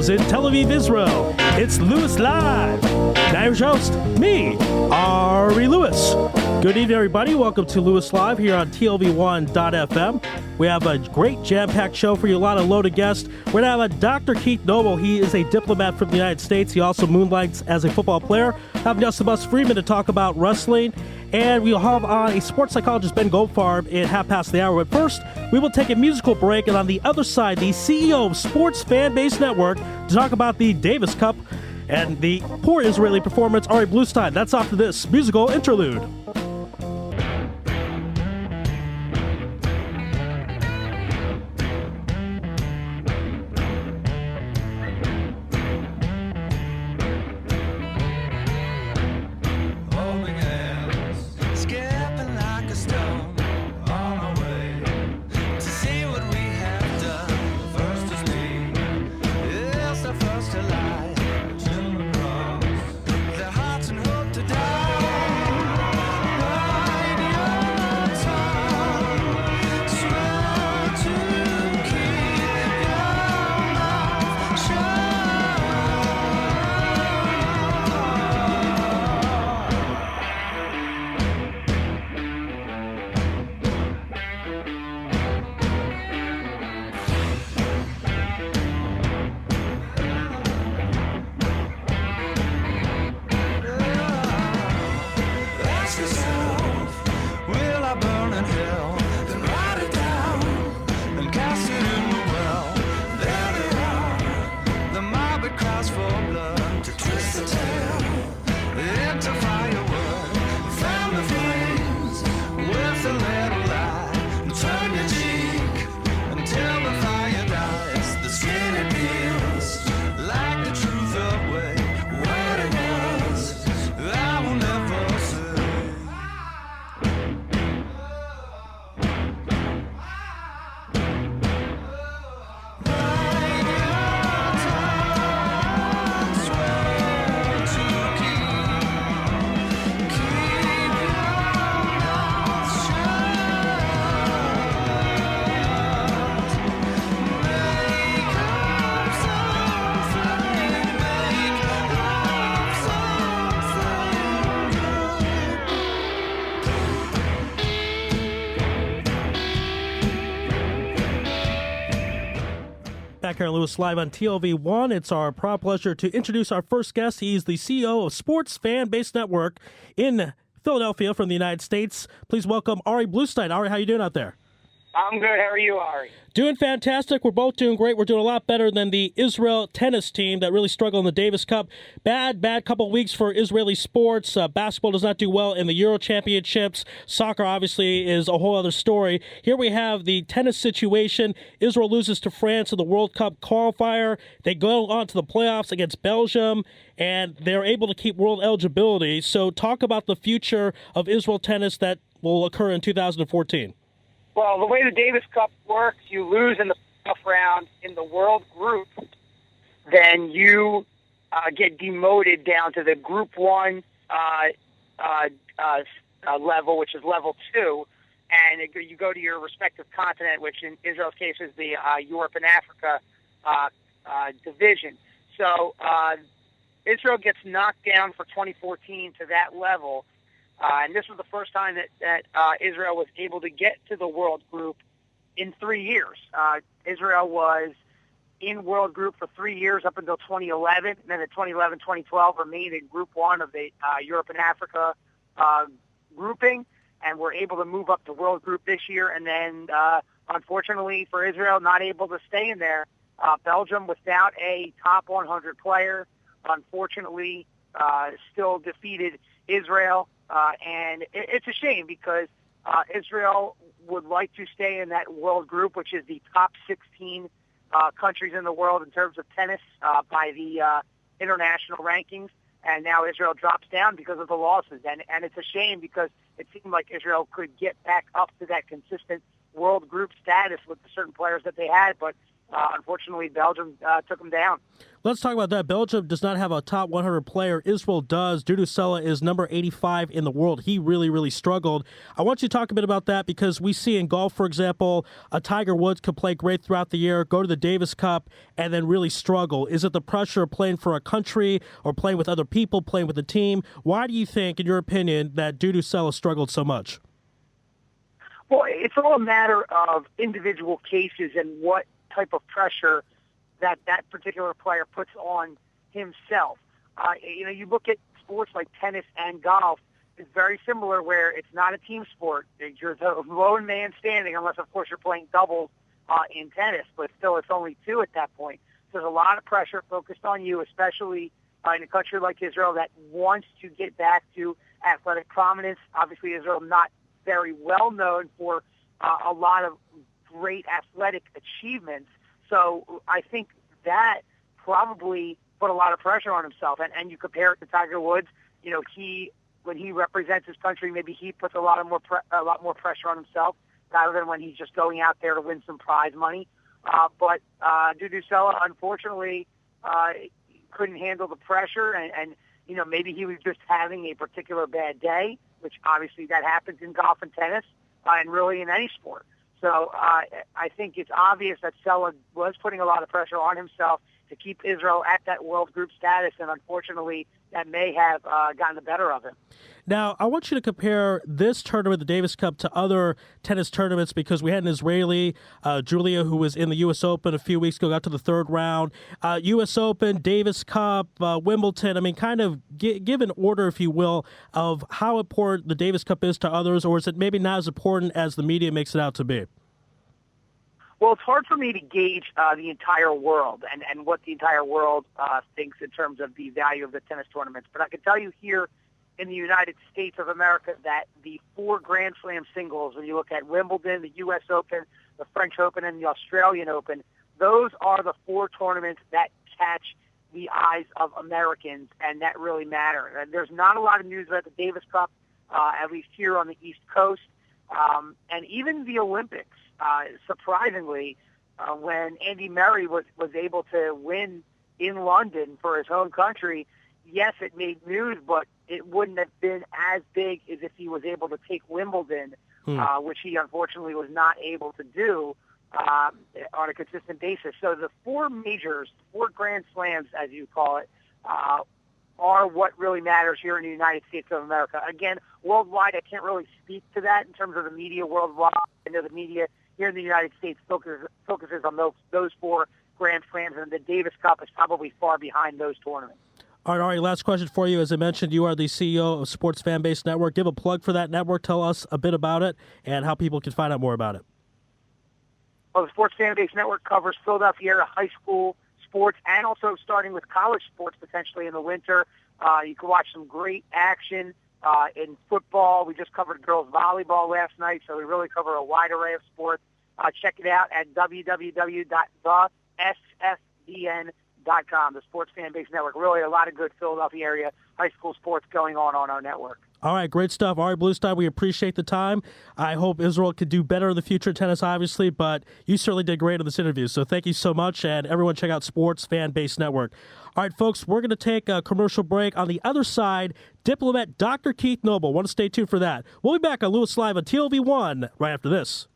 is in Tel Aviv, Israel. It's Louis Live. Now your host, me, Ari Louis. Good evening, everybody. Welcome to Louis Live here on TLV1.FM. We have a great jam-packed show for you, a lot of loaded guests. We're going to have Dr. Keith Noble. He is a diplomat from the United States. He also moonlights as a football player. Have Yussi Friedman to talk about wrestling. And we'll have on a sports psychologist, Ben Goldfarm, at half past the hour. But first, we will take a musical break. And on the other side, the CEO of Sports Fan Base Network to talk about the Davis Cup and the poor Israeli performance, Ari Bluestein. That's after this musical interlude. Back here on Louis Live on TLV1. It's our proud pleasure to introduce our first guest. He's the CEO of Sports Fan Base Network in Philadelphia from the United States. Please welcome Ari Bluestein. Ari, how you doing out there? I'm good. How are you, Ari? Doing fantastic. We're both doing great. We're doing a lot better than the Israel tennis team that really struggled in the Davis Cup. Bad couple of weeks for Israeli sports. Basketball does not do well in the Euro Championships. Soccer, obviously, is a whole other story. Here we have the tennis situation. Israel loses to France in the World Cup qualifier. They go on to the playoffs against Belgium, and they're able to keep world eligibility. So talk about the future of Israel tennis that will occur in 2014. Well, the way the Davis Cup works, you lose in the playoff round in the world group, then you get demoted down to the Group 1 level, which is level 2, and you go to your respective continent, which in Israel's case is the Europe and Africa division. So Israel gets knocked down for 2014 to that level. And this was the first time that Israel was able to get to the world group in 3 years. Israel was in world group for 3 years up until 2011. And then in 2011, 2012 remained in Group 1 of the Europe and Africa grouping, and were able to move up to world group this year. And then, unfortunately for Israel, not able to stay in there. Belgium, without a top 100 player, unfortunately still defeated Israel. And it's a shame because Israel would like to stay in that world group, which is the top 16 countries in the world in terms of tennis by the international rankings. And now Israel drops down because of the losses. And it's a shame because it seemed like Israel could get back up to that consistent world group status with the certain players that they had. But unfortunately, Belgium took him down. Let's talk about that. Belgium does not have a top 100 player. Israel does. Dudu Sela is number 85 in the world. He really, really struggled. I want you to talk a bit about that because we see in golf, for example, a Tiger Woods could play great throughout the year, go to the Davis Cup, and then really struggle. Is it the pressure of playing for a country or playing with other people, playing with a team? Why do you think, in your opinion, that Dudu Sela struggled so much? Well, it's all a matter of individual cases and what type of pressure that particular player puts on himself. You look at sports like tennis and golf, it's very similar where it's not a team sport. You're the lone man standing, unless, of course, you're playing doubles in tennis, but still it's only two at that point. So there's a lot of pressure focused on you, especially in a country like Israel that wants to get back to athletic prominence. Obviously, Israel not very well known for a lot of great athletic achievements. So I think that probably put a lot of pressure on himself. And you compare it to Tiger Woods, when he represents his country, maybe he puts a lot more pressure on himself rather than when he's just going out there to win some prize money. But Dudu Sela, unfortunately, couldn't handle the pressure, and maybe he was just having a particular bad day, which obviously that happens in golf and tennis, and really in any sport. So I think it's obvious that Sela was putting a lot of pressure on himself to keep Israel at that world group status, and unfortunately that may have gotten the better of him. Now, I want you to compare this tournament, the Davis Cup, to other tennis tournaments because we had an Israeli, Julia, who was in the U.S. Open a few weeks ago, got to the third round. U.S. Open, Davis Cup, Wimbledon. I mean, kind of give an order, if you will, of how important the Davis Cup is to others, or is it maybe not as important as the media makes it out to be? Well, it's hard for me to gauge the entire world and what the entire world thinks in terms of the value of the tennis tournaments. But I can tell you here in the United States of America that the 4 Grand Slam singles, when you look at Wimbledon, the U.S. Open, the French Open, and the Australian Open, those are the 4 tournaments that catch the eyes of Americans and that really matter. And there's not a lot of news about the Davis Cup, at least here on the East Coast, and even the Olympics. Surprisingly, when Andy Murray was able to win in London for his home country, yes, it made news, but it wouldn't have been as big as if he was able to take Wimbledon, which he unfortunately was not able to do on a consistent basis. So the 4 majors, 4 Grand Slams, as you call it, are what really matters here in the United States of America. Again, worldwide, I can't really speak to that in terms of the media worldwide. I know the media here in the United States focuses on those 4 Grand Slams, and the Davis Cup is probably far behind those tournaments. All right, Ari, last question for you. As I mentioned, you are the CEO of Sports Fan Base Network. Give a plug for that network. Tell us a bit about it and how people can find out more about it. Well, the Sports Fan Base Network covers Philadelphia area high school sports and also starting with college sports potentially in the winter. You can watch some great action in football. We just covered girls volleyball last night, so we really cover a wide array of sports. Check it out at www.thesfbn.com, the Sports Fan Base Network. Really a lot of good Philadelphia area high school sports going on our network. All right, great stuff. Ari Bluestein, we appreciate the time. I hope Israel could do better in the future in tennis, obviously, but you certainly did great in this interview. So thank you so much, and everyone check out Sports Fan Base Network. All right, folks, we're going to take a commercial break. On the other side, diplomat Dr. Keith Noble. Want to stay tuned for that. We'll be back on Louis Live on TLV1 right after this.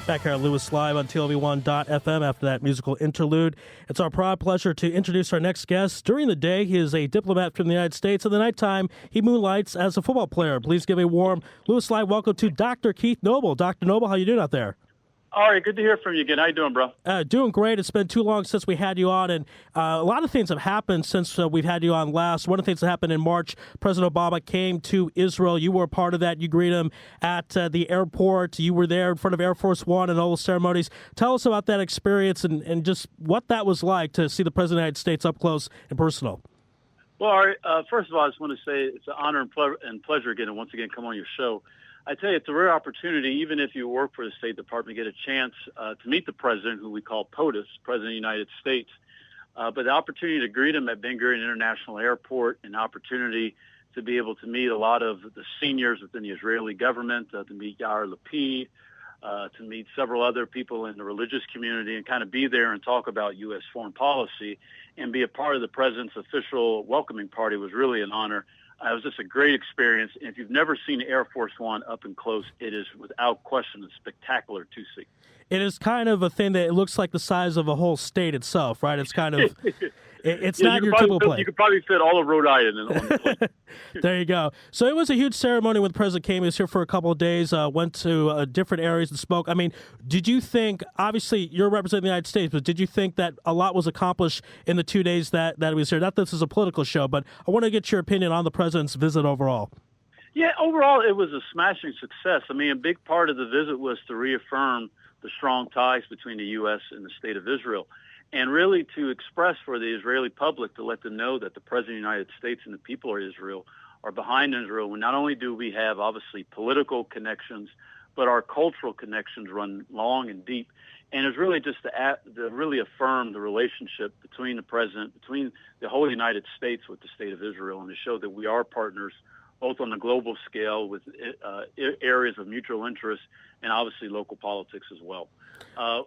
Back here at Lewis Live on TLV1.FM after that musical interlude. It's our proud pleasure to introduce our next guest. During the day, he is a diplomat from the United States. In the nighttime, he moonlights as a football player. Please give a warm Lewis Live welcome to Dr. Keith Noble. Dr. Noble, how you doing out there? All right, good to hear from you again. How you doing, bro? Doing great. It's been too long since we had you on, and a lot of things have happened since we've had you on last. One of the things that happened in March, President Obama came to Israel. You were a part of that. You greeted him at the airport. You were there in front of Air Force One and all the ceremonies. Tell us about that experience and just what that was like to see the President of the United States up close and personal. Well, Ari, first of all, I just want to say it's an honor and pleasure again to once again come on your show. I tell you, it's a rare opportunity, even if you work for the State Department, to get a chance to meet the President, who we call POTUS, President of the United States. But the opportunity to greet him at Ben Gurion International Airport, an opportunity to be able to meet a lot of the seniors within the Israeli government, to meet Ari Louis, to meet several other people in the religious community, and kind of be there and talk about U.S. foreign policy and be a part of the President's official welcoming party was really an honor. It was just a great experience. And if you've never seen Air Force One up and close, it is without question a spectacular to-see. It is kind of a thing that it looks like the size of a whole state itself, right? It's kind of, it's yeah, not your typical plane. You could probably fit all of Rhode Island on the plane. There you go. So it was a huge ceremony when the President came. He was here for a couple of days, went to different areas and spoke. I mean, did you think, obviously you're representing the United States, but did you think that a lot was accomplished in the 2 days that he was here? Not that this is a political show, but I want to get your opinion on the President's visit overall. Yeah, overall it was a smashing success. I mean, a big part of the visit was to reaffirm the strong ties between the U.S. and the State of Israel, and really to express for the Israeli public, to let them know that the President of the United States and the people of Israel are behind Israel. And not only do we have, obviously, political connections, but our cultural connections run long and deep. And it's really just to really affirm the relationship between the President, between the whole United States with the State of Israel, and to show that we are partners both on the global scale with areas of mutual interest and obviously local politics as well.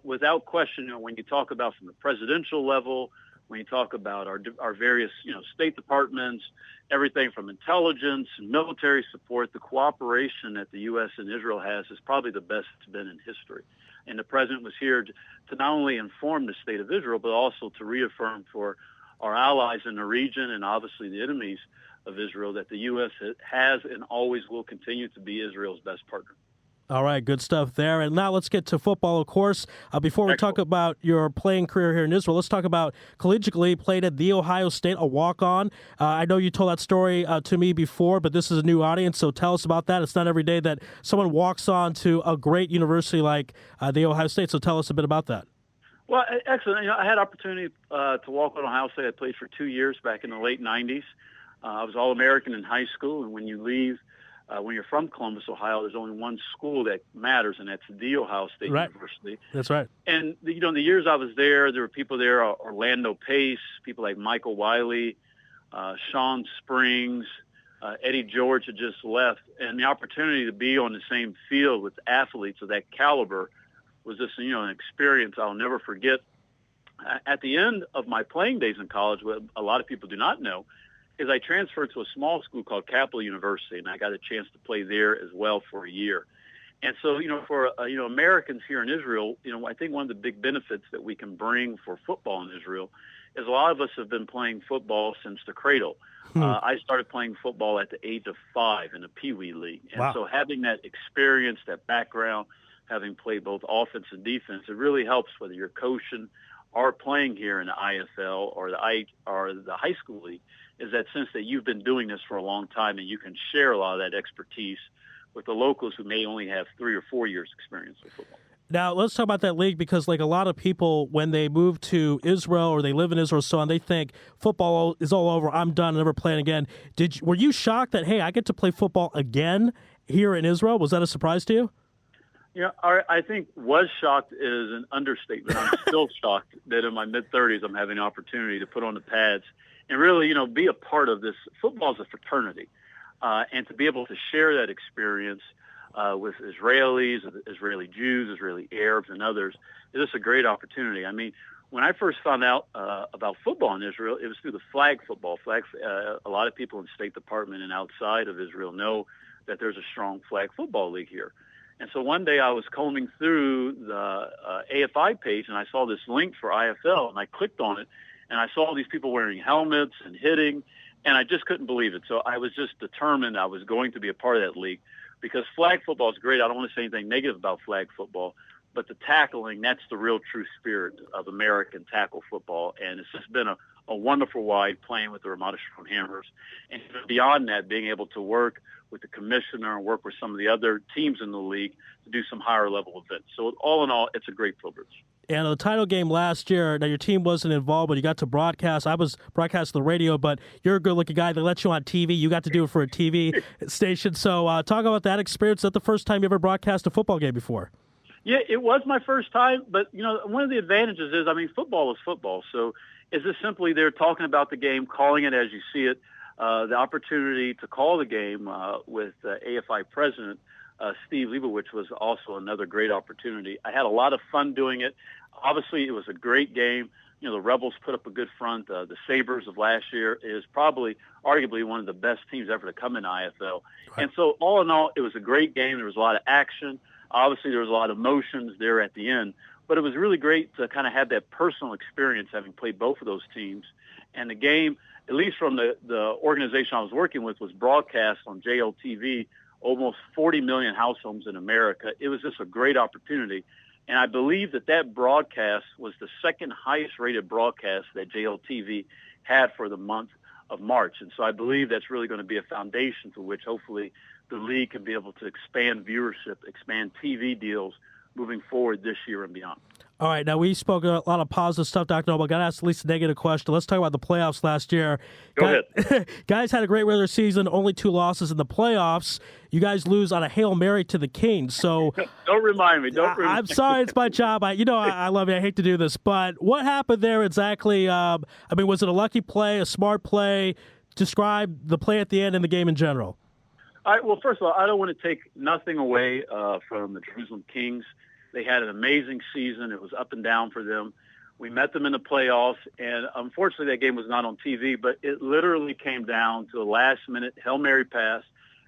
Without question, when you talk about from the presidential level, when you talk about our various, State Departments, everything from intelligence and military support, the cooperation that the U.S. and Israel has is probably the best it's been in history. And the President was here to not only inform the State of Israel, but also to reaffirm for our allies in the region and obviously the enemies of Israel that the U.S. has and always will continue to be Israel's best partner. All right, good stuff there. And now let's get to football, of course. Before we talk about your playing career here in Israel, let's talk about collegiately. Played at The Ohio State, a walk-on. I know you told that story to me before, but this is a new audience, so tell us about that. It's not every day that someone walks on to a great university like The Ohio State, so tell us a bit about that. Well, excellent. I had opportunity to walk on Ohio State. I played for 2 years back in the late 90s. I was All-American in high school, and when you leave, when you're from Columbus, Ohio, there's only one school that matters, and that's The Ohio State University. That's right. And, the years I was there were people there, Orlando Pace, people like Michael Wiley, Sean Springs, Eddie George had just left, and the opportunity to be on the same field with athletes of that caliber was just, an experience I'll never forget. At the end of my playing days in college, what a lot of people do not know is I transferred to a small school called Capital University, and I got a chance to play there as well for a year. And so, for Americans here in Israel, I think one of the big benefits that we can bring for football in Israel is a lot of us have been playing football since the cradle. I started playing football at the age of 5 in a Pee Wee League. And so having that experience, that background, having played both offense and defense, it really helps whether you're coaching or playing here in the IFL or the high school league, is that sense that you've been doing this for a long time and you can share a lot of that expertise with the locals who may only have 3 or 4 years experience with football. Now, let's talk about that league because, like a lot of people, when they move to Israel or they live in Israel so on, they think football is all over, I'm done, never playing again. Were you shocked that, hey, I get to play football again here in Israel? Was that a surprise to you? I think was shocked is an understatement. I'm still shocked that in my mid-30s I'm having an opportunity to put on the pads and really, be a part of this. Football is a fraternity, and to be able to share that experience with Israelis, Israeli Jews, Israeli Arabs, and others is just a great opportunity. I mean, when I first found out about football in Israel, it was through the flag football. A lot of people in the State Department and outside of Israel know that there's a strong flag football league here. And so one day I was combing through the AFI page, and I saw this link for IFL, and I clicked on it, and I saw these people wearing helmets and hitting, and I just couldn't believe it. So I was just determined I was going to be a part of that league, because flag football is great. I don't want to say anything negative about flag football, but the tackling, that's the real true spirit of American tackle football. And it's just been a wonderful ride playing with the Ramada Sherman Hammers. And beyond that, being able to work with the commissioner and work with some of the other teams in the league to do some higher level events. So all in all, it's a great privilege. And the title game last year, now your team wasn't involved, but you got to broadcast. I was broadcasting the radio, but you're a good-looking guy. They let you on TV. You got to do it for a TV station. So talk about that experience. Is that the first time you ever broadcast a football game before? Yeah, it was my first time. But, one of the advantages is, football is football. So it's just simply they're talking about the game, calling it as you see it. The opportunity to call the game with AFI president Steve Leibowitz was also another great opportunity. I had a lot of fun doing it. Obviously, it was a great game. The Rebels put up a good front. The Sabres of last year is probably, arguably, one of the best teams ever to come in IFL. Right. And so, all in all, it was a great game. There was a lot of action. Obviously, there was a lot of emotions there at the end. But it was really great to kind of have that personal experience, having played both of those teams. And the game, at least from the organization I was working with, was broadcast on JLTV, almost 40 million households in America. It was just a great opportunity. And I believe that broadcast was the second highest rated broadcast that JLTV had for the month of March. And so I believe that's really going to be a foundation to which hopefully the league can be able to expand viewership, expand TV deals moving forward this year and beyond. All right, now we spoke a lot of positive stuff, Dr. Noble. I got to ask at least a negative question. Let's talk about the playoffs last year. Go ahead. Guys had a great regular season, only 2 losses in the playoffs. You guys lose on a Hail Mary to the Kings. So don't remind me. I'm sorry, it's my job. I love you. I hate to do this. But what happened there exactly? Was it a lucky play, a smart play? Describe the play at the end and the game in general. All right, well, first of all, I don't want to take nothing away from the Jerusalem Kings. They had an amazing season. It was up and down for them. We met them in the playoffs, and unfortunately that game was not on TV, but it literally came down to a last-minute Hail Mary pass.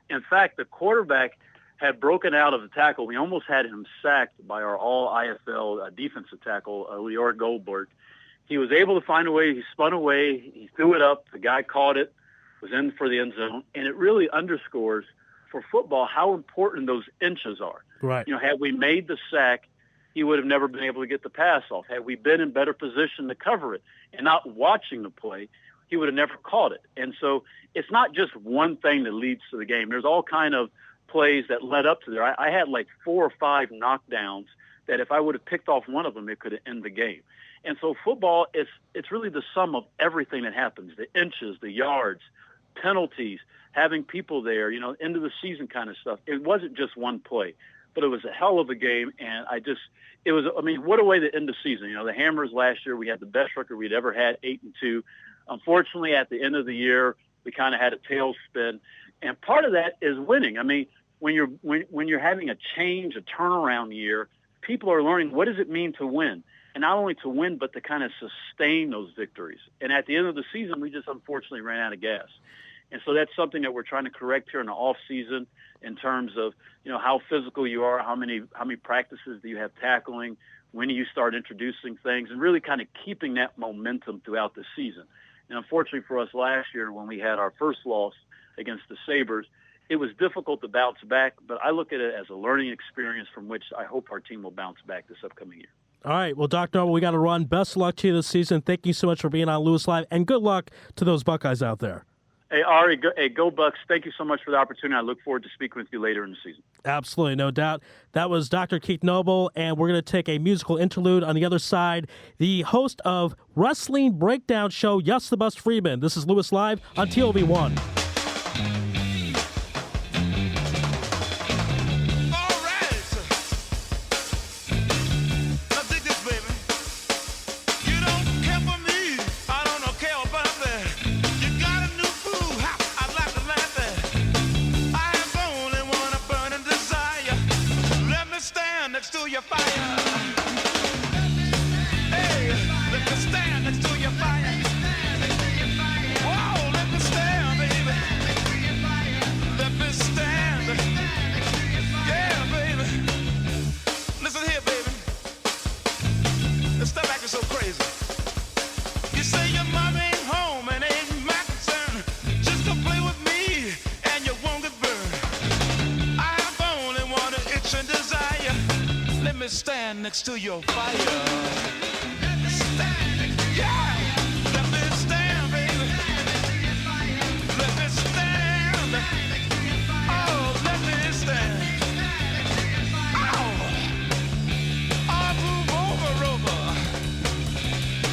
In fact, the quarterback had broken out of the tackle. We almost had him sacked by our all-IFL defensive tackle, Lior Goldberg. He was able to find a way. He spun away. He threw it up. The guy caught it, was in for the end zone, and it really underscores for football how important those inches are. Right. Had we made the sack, he would have never been able to get the pass off. Had we been in better position to cover it and not watching the play, he would have never caught it. And so it's not just one thing that leads to the game. There's all kind of plays that led up to there. I had like 4 or 5 knockdowns that if I would have picked off one of them, it could have ended the game. And so football, it's really the sum of everything that happens, the inches, the yards, penalties, having people there, end of the season kind of stuff. It wasn't just one play, but it was a hell of a game. And what a way to end the season. The Hammers last year, we had the best record we'd ever had, 8-2. Unfortunately, at the end of the year, we kind of had a tailspin. And part of that is winning. When you're having a change, a turnaround year, people are learning what does it mean to win. And not only to win, but to kind of sustain those victories. And at the end of the season, we just unfortunately ran out of gas. And so that's something that we're trying to correct here in the off season in terms of, how physical you are, how many practices do you have tackling, when do you start introducing things, and really kind of keeping that momentum throughout the season. And unfortunately for us last year, when we had our first loss against the Sabres, it was difficult to bounce back, but I look at it as a learning experience from which I hope our team will bounce back this upcoming year. All right. Well, Dr. Noble, we got to run. Best of luck to you this season. Thank you so much for being on Louis Live, and good luck to those Buckeyes out there. Hey, Ari, go Bucks. Thank you so much for the opportunity. I look forward to speaking with you later in the season. Absolutely, no doubt. That was Dr. Keith Noble, and we're going to take a musical interlude. On the other side, the host of Wrestling Breakdown Show, Yussi the Bust Friedman. This is Louis Live on TLV1. Stand next to your fire. Whoa, let me stand, baby. Let me stand next to your fire. Let me stand. Yeah. Let me stand, baby. Let me stand. Oh, let me stand. Oh. I'll move over.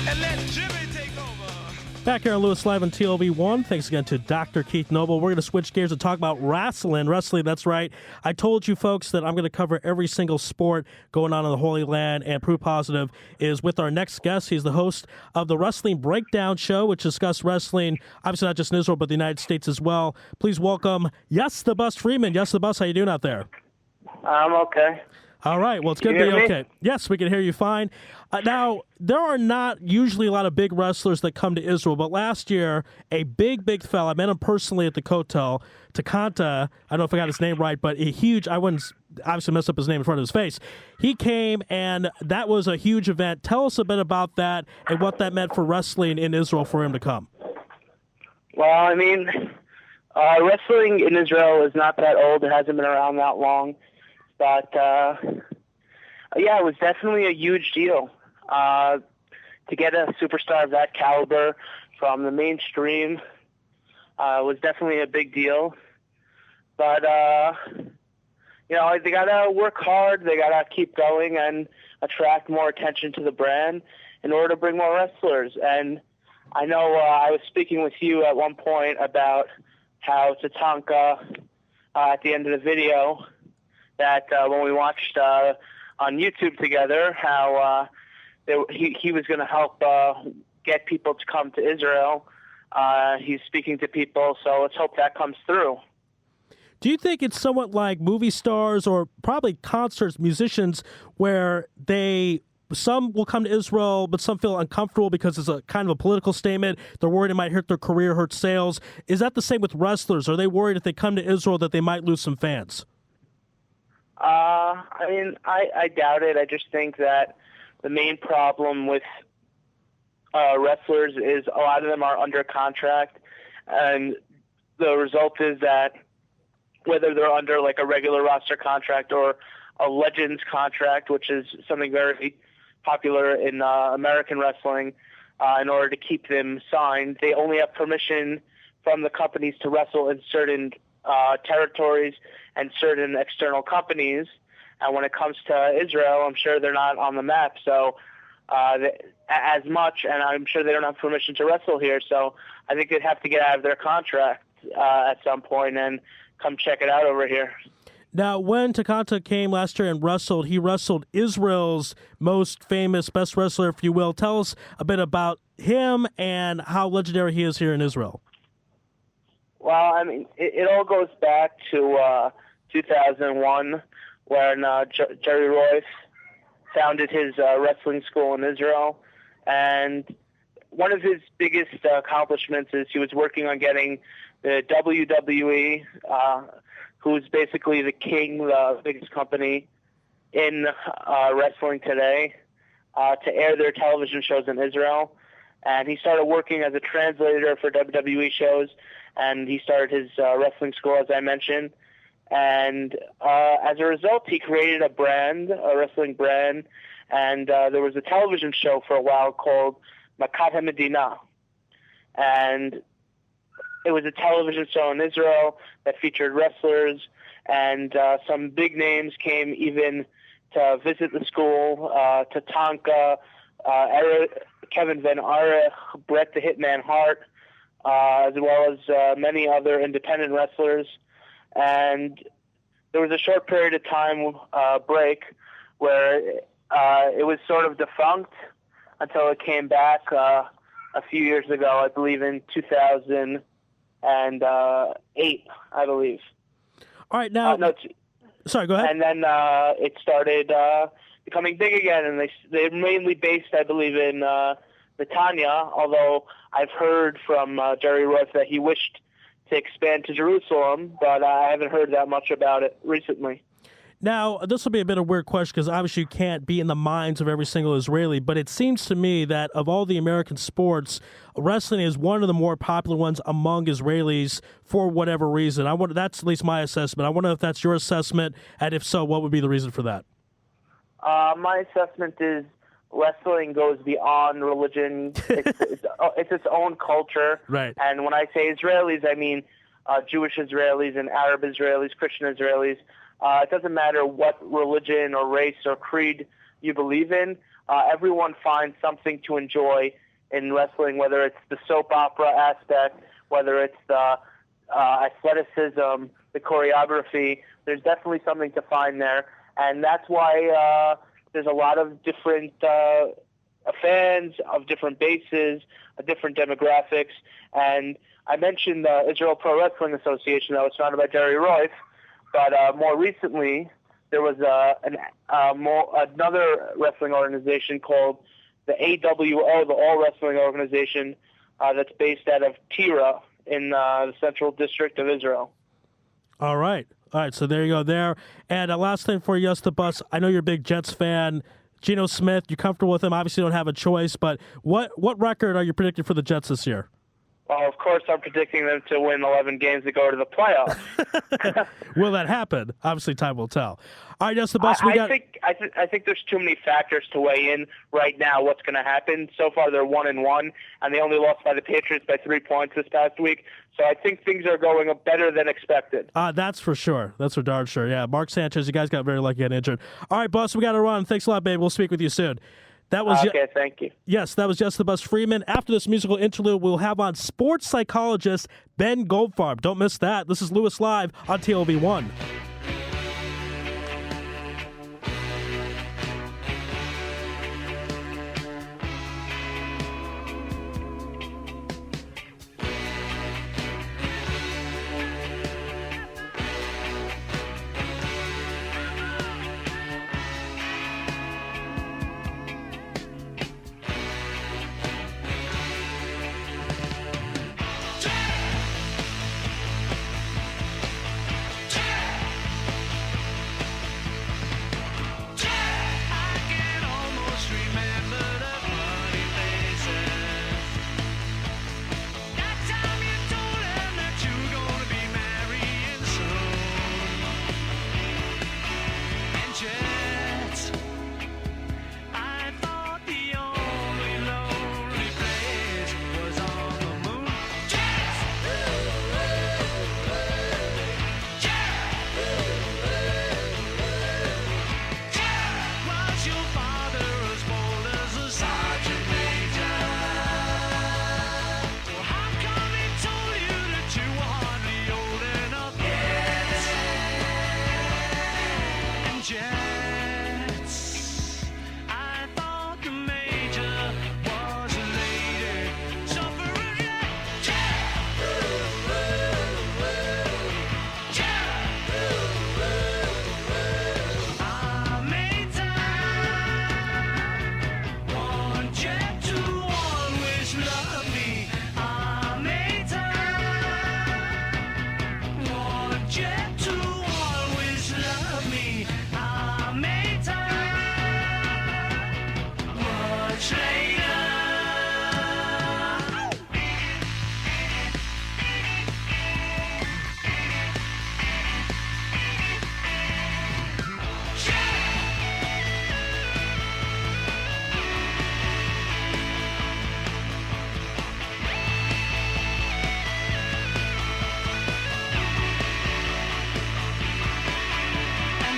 And let Jimmy take over. Back here on Louis Live on TLV1. Thanks again to Dr. Keith Noble. We're going to switch gears and talk about wrestling. Wrestling, that's right. I told you folks that I'm going to cover every single sport going on in the Holy Land, and Proof Positive is with our next guest. He's the host of the Wrestling Breakdown Show, which discusses wrestling, obviously not just in Israel, but the United States as well. Please welcome Yes the Bus Friedman. Yes the Bus, how you doing out there? I'm okay. All right. Well, it's good to be okay. Yes, we can hear you fine. Now, there are not usually a lot of big wrestlers that come to Israel, but last year, a big fella, I met him personally at the Kotel, Takanta, I don't know if I got his name right, but a huge, I wouldn't obviously mess up his name in front of his face. He came, and that was a huge event. Tell us a bit about that and what that meant for wrestling in Israel for him to come. Well, I mean, wrestling in Israel is not that old. It hasn't been around that long. But, yeah, it was definitely a huge deal. To get a superstar of that caliber from the mainstream was definitely a big deal. But, you know, they got to work hard. They got to keep going and attract more attention to the brand in order to bring more wrestlers. And I know I was speaking with you at one point about how Tatanka, at the end of the video, that when we watched on YouTube together, how he was going to help get people to come to Israel. He's speaking to people, so let's hope that comes through. Do you think it's somewhat like movie stars or probably concerts, musicians, where some will come to Israel, but some feel uncomfortable because it's a kind of a political statement. They're worried it might hurt their career, hurt sales. Is that the same with wrestlers? Are they worried if they come to Israel that they might lose some fans? I mean, I doubt it. I just think that the main problem with wrestlers is a lot of them are under contract, and the result is that whether they're under like a regular roster contract or a Legends contract, which is something very popular in American wrestling, in order to keep them signed, they only have permission from the companies to wrestle in certain territories and certain external companies. And when it comes to Israel, I'm sure they're not on the map so as much, and I'm sure they don't have permission to wrestle here. So I think they'd have to get out of their contract at some point and come check it out over here. Now, when Takanta came last year and wrestled, he wrestled Israel's most famous, best wrestler, if you will. Tell us a bit about him and how legendary he is here in Israel. Well, I mean, it all goes back to 2001 when Jerry Royce founded his wrestling school in Israel. And one of his biggest accomplishments is he was working on getting the WWE, who's basically the king, the biggest company in wrestling today, to air their television shows in Israel. And he started working as a translator for WWE shows, and he started his wrestling school, as I mentioned. And as a result, he created a brand, a wrestling brand, and there was a television show for a while called Makat HaMedina. And it was a television show in Israel that featured wrestlers, and some big names came even to visit the school, Tatanka, Kevin Van Erich, Bret the Hitman Hart, as well as many other independent wrestlers. And there was a short period of time break where it was sort of defunct until it came back a few years ago, I believe in 2008, I believe. All right, now... sorry, go ahead. And then it started becoming big again, and they're mainly based, I believe, in Netanya, although I've heard from Jerry Royce that he wished to expand to Jerusalem, but I haven't heard that much about it recently. Now, this will be a bit of a weird question because obviously you can't be in the minds of every single Israeli, but it seems to me that of all the American sports, wrestling is one of the more popular ones among Israelis for whatever reason. That's at least my assessment. I wonder if that's your assessment, and if so, what would be the reason for that? My assessment is wrestling goes beyond religion. It's its own culture. Right. And when I say Israelis, I mean Jewish Israelis and Arab Israelis, Christian Israelis. It doesn't matter what religion or race or creed you believe in. Everyone finds something to enjoy in wrestling, whether it's the soap opera aspect, whether it's the athleticism, the choreography. There's definitely something to find there. And that's why there's a lot of different fans of different bases, different demographics. And I mentioned the Israel Pro Wrestling Association that was founded by Jerry Royce, but more recently there was another wrestling organization called the AWO, the All Wrestling Organization, that's based out of Tira in the Central District of Israel. All right. So there you go there. And last thing for you, Yussi the Bus. I know you're a big Jets fan. Geno Smith, you're comfortable with him. Obviously, you don't have a choice. But what record are you predicting for the Jets this year? Well, of course, I'm predicting them to win 11 games to go to the playoffs. Will that happen? Obviously, time will tell. All right, Yussi the Bus. I think there's too many factors to weigh in right now. What's going to happen? So far, they're 1-1, and they only lost by the Patriots by 3 points this past week. So I think things are going better than expected. That's for sure. That's for darn sure. Yeah, Mark Sanchez, you guys got very lucky getting injured. All right, Bus, we got to run. Thanks a lot, babe. We'll speak with you soon. That was okay, thank you. Yes, that was Yussi the Bus Friedman. After this musical interlude, we'll have on sports psychologist Ben Goldfarm. Don't miss that. This is Louis Live on TLV1.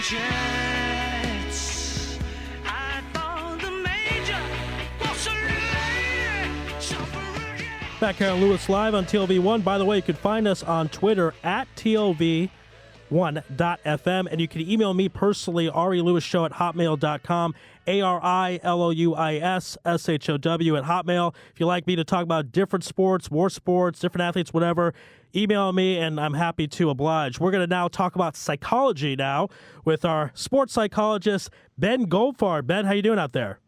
Jets. I thought the major was a lady. Back here on Louis Live on TLV1. By the way, you can find us on Twitter at TLV1.fm, and you can email me personally, Ari Louis Show at hotmail.com, ARILOUISSHOW at Hotmail. If you'd like me to talk about different sports, more sports, different athletes, whatever, email me, and I'm happy to oblige. We're going to now talk about psychology now with our sports psychologist, Ben Goldfarm. Ben, how you doing out there?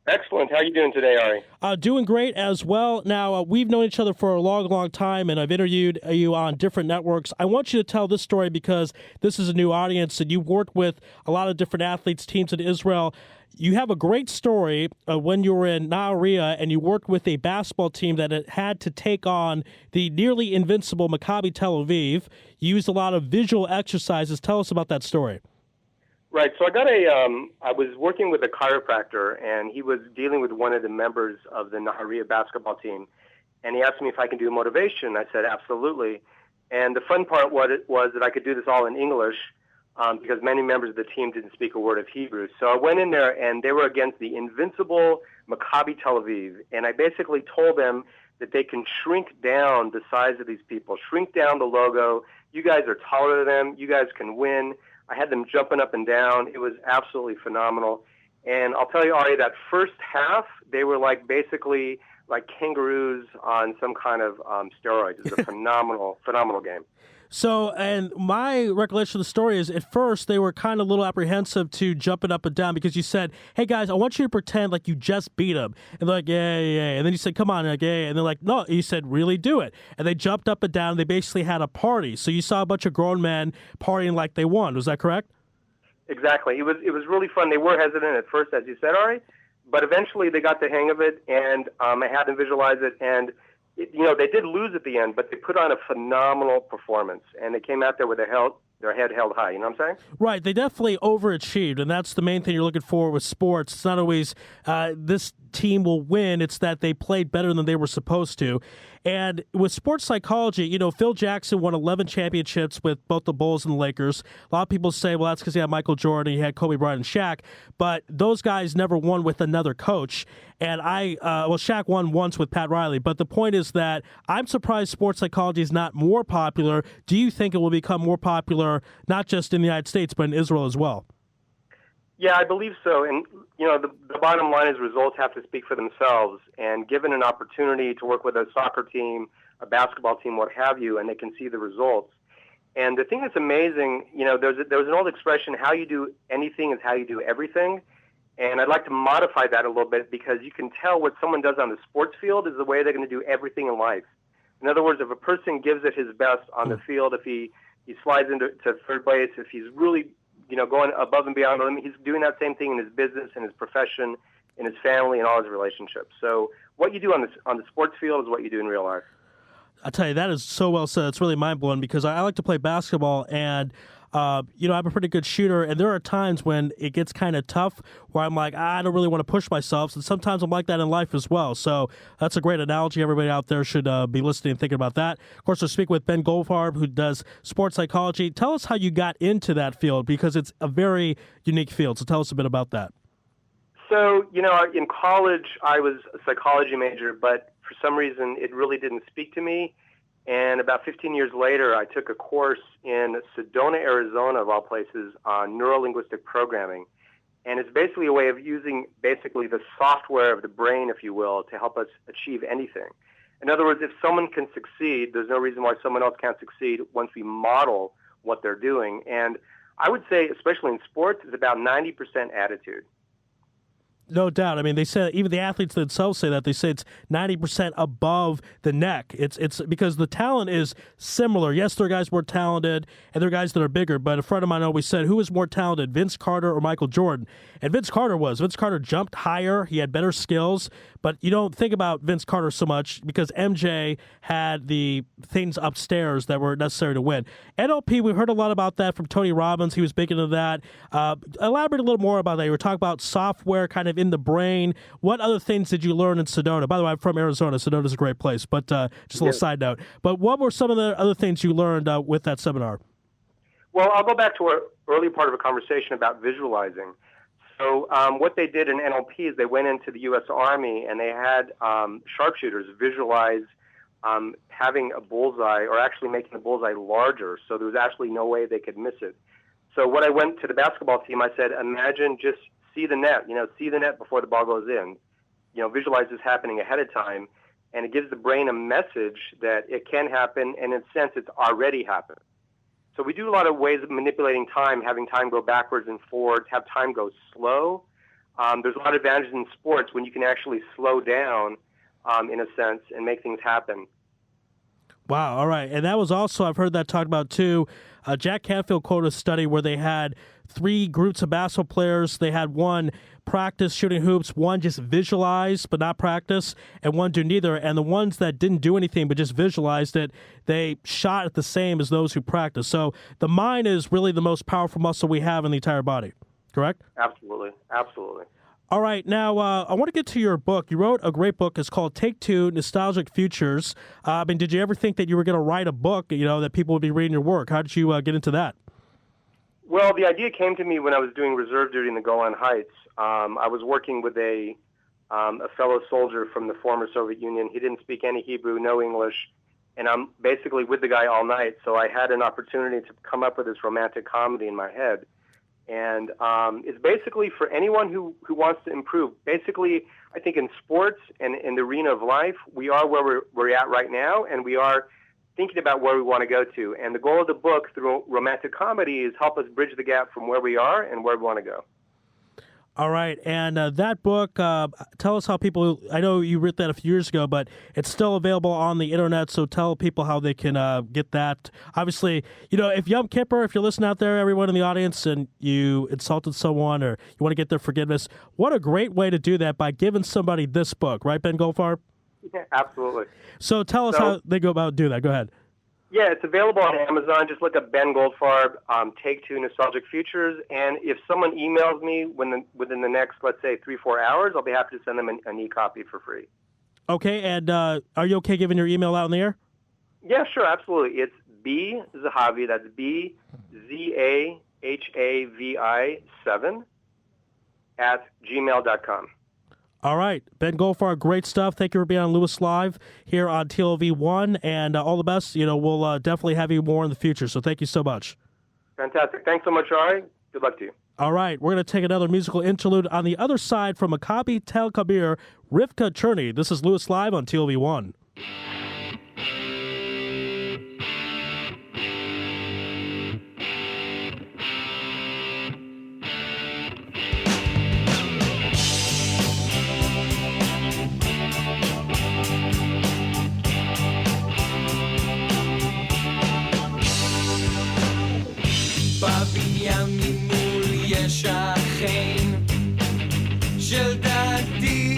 Excellent. How are you doing today, Ari? Doing great as well. Now, we've known each other for a long, long time, and I've interviewed you on different networks. I want you to tell this story because this is a new audience, and you've worked with a lot of different athletes, teams in Israel. You have a great story when you were in Nahariya, and you worked with a basketball team that had to take on the nearly invincible Maccabi Tel Aviv. You used a lot of visual exercises. Tell us about that story. Right. So I was working with a chiropractor, and he was dealing with one of the members of the Nahariya basketball team. And he asked me if I can do motivation. I said, absolutely. And the fun part was that I could do this all in English because many members of the team didn't speak a word of Hebrew. So I went in there, and they were against the invincible Maccabi Tel Aviv. And I basically told them that they can shrink down the size of these people, shrink down the logo. You guys are taller than them. You guys can win. I had them jumping up and down. It was absolutely phenomenal. And I'll tell you, Ari, that first half, they were basically like kangaroos on some kind of steroids. It was a phenomenal game. So, and my recollection of the story is at first they were kind of a little apprehensive to jumping up and down because you said, hey guys, I want you to pretend like you just beat them. And they're like, yeah. And then you said, come on, like, yeah. And they're like, no. And you said, really do it. And they jumped up and down. And they basically had a party. So you saw a bunch of grown men partying like they won. Was that correct? Exactly. It was really fun. They were hesitant at first, as you said, Ari, but eventually they got the hang of it, and I had them visualize it. And they did lose at the end, but they put on a phenomenal performance, and they came out there with their head held high. You know what I'm saying? Right. They definitely overachieved, and that's the main thing you're looking for with sports. It's not always this team will win. It's that they played better than they were supposed to. And with sports psychology, Phil Jackson won 11 championships with both the Bulls and the Lakers. A lot of people say, well, that's because he had Michael Jordan, he had Kobe Bryant and Shaq, but those guys never won with another coach. And Shaq won once with Pat Riley. But the point is that I'm surprised sports psychology is not more popular. Do you think it will become more popular, not just in the United States, but in Israel as well? Yeah, I believe so. And, the bottom line is results have to speak for themselves. And given an opportunity to work with a soccer team, a basketball team, what have you, and they can see the results. And the thing that's amazing, there's an old expression, how you do anything is how you do everything. And I'd like to modify that a little bit because you can tell what someone does on the sports field is the way they're going to do everything in life. In other words, if a person gives it his best on the field, if he slides into third base, if he's really going above and beyond the limit, he's doing that same thing in his business, in his profession, in his family, and all his relationships. So what you do on the sports field is what you do in real life. I'll tell you, that is so well said. It's really mind-blowing because I like to play basketball, and I'm a pretty good shooter, and there are times when it gets kind of tough where I'm like, I don't really want to push myself, and sometimes I'm like that in life as well. So that's a great analogy. Everybody out there should be listening and thinking about that. Of course, we'll speak with Ben Goldfarm, who does sports psychology. Tell us how you got into that field because it's a very unique field. So tell us a bit about that. So, in college, I was a psychology major, but for some reason, it really didn't speak to me. And about 15 years later, I took a course in Sedona, Arizona, of all places, on neuro-linguistic programming. And it's basically a way of using basically the software of the brain, if you will, to help us achieve anything. In other words, if someone can succeed, there's no reason why someone else can't succeed once we model what they're doing. And I would say, especially in sports, it's about 90% attitude. No doubt. I mean, they say even the athletes themselves say that. They say it's 90% above the neck. It's because the talent is similar. Yes, there are guys more talented, and there are guys that are bigger. But a friend of mine always said, who is more talented, Vince Carter or Michael Jordan? And Vince Carter was. Vince Carter jumped higher. He had better skills. But you don't think about Vince Carter so much because MJ had the things upstairs that were necessary to win. NLP, we heard a lot about that from Tony Robbins. He was big into that. Elaborate a little more about that. You were talking about software kind of in the brain. What other things did you learn in Sedona? By the way, I'm from Arizona. Sedona's a great place, but just a little side note. But what were some of the other things you learned with that seminar? Well, I'll go back to our early part of a conversation about visualizing. So what they did in NLP is they went into the U.S. Army and they had sharpshooters visualize having a bullseye or actually making the bullseye larger, so there was actually no way they could miss it. So when I went to the basketball team, I said, imagine just see the net, see the net before the ball goes in. Visualize this happening ahead of time, and it gives the brain a message that it can happen, and in a sense, it's already happened. So we do a lot of ways of manipulating time, having time go backwards and forwards, have time go slow. There's a lot of advantages in sports when you can actually slow down, in a sense, and make things happen. Wow, all right. And that was also, I've heard that talked about too, Jack Canfield quoted a study where they had 3 groups of basketball players. They had one practice shooting hoops, one just visualize but not practice, and one do neither. And the ones that didn't do anything but just visualized it, they shot at the same as those who practiced. So the mind is really the most powerful muscle we have in the entire body. correct? Absolutely. Absolutely. All right, now I want to get to your book. You wrote a great book. It's called Take Two: Nostalgic Futures. And did you ever think that you were going to write a book, that people would be reading your work? How did you get into that? Well, the idea came to me when I was doing reserve duty in the Golan Heights. I was working with a fellow soldier from the former Soviet Union. He didn't speak any Hebrew, no English, and I'm basically with the guy all night. So I had an opportunity to come up with this romantic comedy in my head. And it's basically for anyone who wants to improve. Basically, I think in sports and in the arena of life, we are where we're at right now, and we are thinking about where we want to go to. And the goal of the book through romantic comedy is help us bridge the gap from where we are and where we want to go. All right, and that book, tell us how people, I know you wrote that a few years ago, but it's still available on the internet, so tell people how they can get that. Obviously, if Yom Kippur, if you're listening out there, everyone in the audience, and you insulted someone or you want to get their forgiveness, what a great way to do that by giving somebody this book, right, Ben Goldfarm? Yeah, absolutely. So tell us how they go about doing that. Go ahead. Yeah, it's available on Amazon. Just look up Ben Goldfarb, Take Two: Nostalgic Futures. And if someone emails me within the next, let's say, 3-4 hours, I'll be happy to send them an e-copy for free. Okay, and are you okay giving your email out in the air? Yeah, sure, absolutely. It's bzahavi, that's BZAHAVI 7 @gmail.com. All right, Ben Goldfarb, great stuff. Thank you for being on Louis Live here on TLV1, and all the best. We'll definitely have you more in the future, so thank you so much. Fantastic. Thanks so much, Ari. Good luck to you. All right, we're going to take another musical interlude. On the other side from Maccabi Tel Kabir, Rivka Cherney. This is Louis Live on TLV1. בבניין ממול יש אכן של דעתי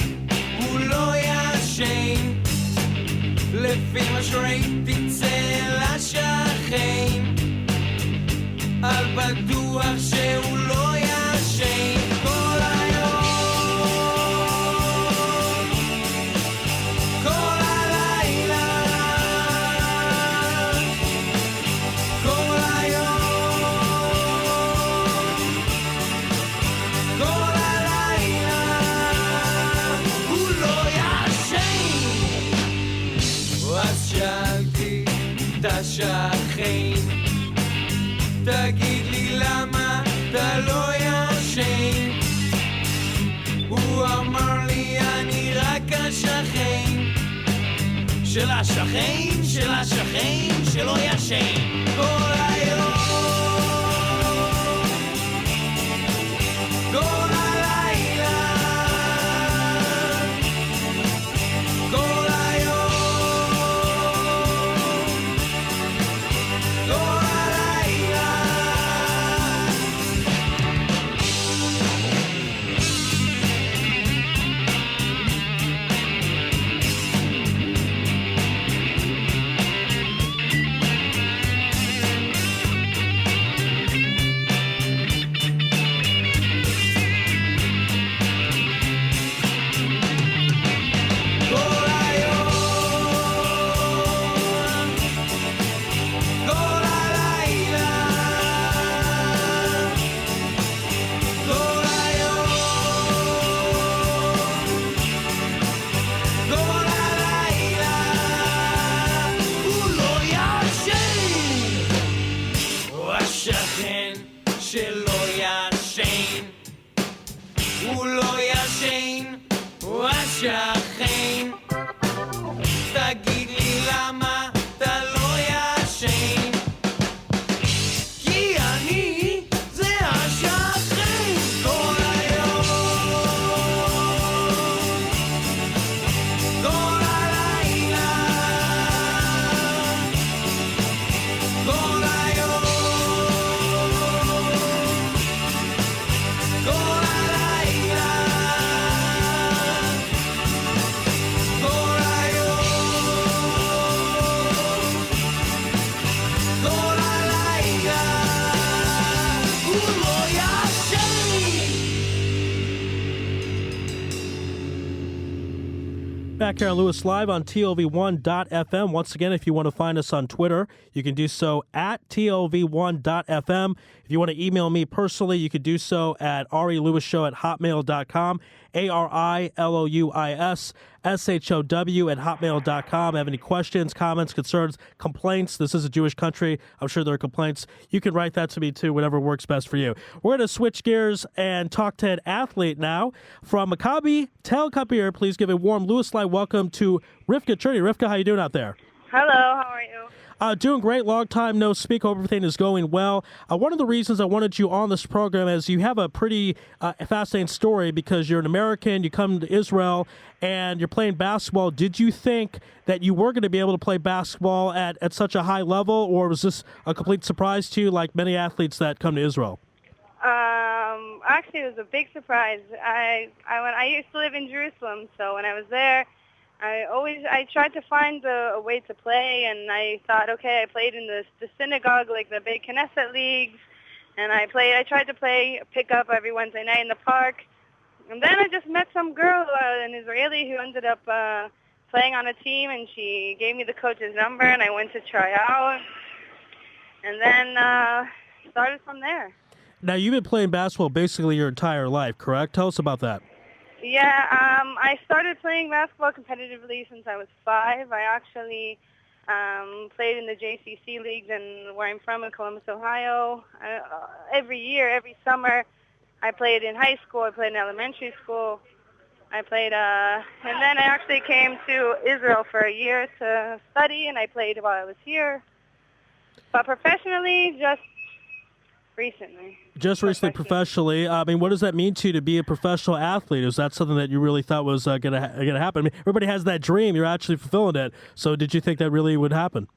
הוא לא ישן לפי מה שראיתי צל השכן על בטוח שהוא לא ישן כל היום כל הלילה כל היום השכן תגיד לי למה אתה לא ישן הוא אמר לי אני רק השכן של השכן של השכן שלא ישן כל היום כל הלילה כל היום השכן תגיד לי למה אתה לא ישן כי אני זה השכן כל היום כל הלילה כל היום כל הלילה Back here on Lewis Live on TLV1.FM. Once again, if you want to find us on Twitter, you can do so at TLV1.FM. If you want to email me personally, you can do so at arilouisshow@hotmail.com, ARILOUISSHOW@hotmail.com. Have any questions, comments, concerns, complaints? This is a Jewish country. I'm sure there are complaints. You can write that to me too, whatever works best for you. We're going to switch gears and talk to an athlete now from Maccabi Tel Kabir. Please give a warm Lewis Live welcome to Rivka Trinity. Rivka, how you doing out there? Hello, how are you? Doing great. Long time no speak. Hope everything is going well. One of the reasons I wanted you on this program is you have a pretty fascinating story because you're an American, you come to Israel, and you're playing basketball. Did you think that you were going to be able to play basketball at such a high level, or was this a complete surprise to you like many athletes that come to Israel? Actually, it was a big surprise. I used to live in Jerusalem, so when I was there, I tried to find a way to play, and I thought, okay, I played in the synagogue, like the big Knesset leagues, and I tried to play pickup every Wednesday night in the park, and then I just met some girl, an Israeli, who ended up playing on a team, and she gave me the coach's number, and I went to try out, and then started from there. Now, you've been playing basketball basically your entire life, correct? Tell us about that. Yeah, I started playing basketball competitively since I was 5. I actually played in the JCC leagues and where I'm from in Columbus, Ohio. Every year, every summer, I played in high school. I played in elementary school. I played, and then I actually came to Israel for a year to study, and I played while I was here. But professionally, just recently. Just recently, professionally. I mean, what does that mean to you to be a professional athlete? Is that something that you really thought was going to happen? I mean, everybody has that dream. You're actually fulfilling it. So did you think that really would happen?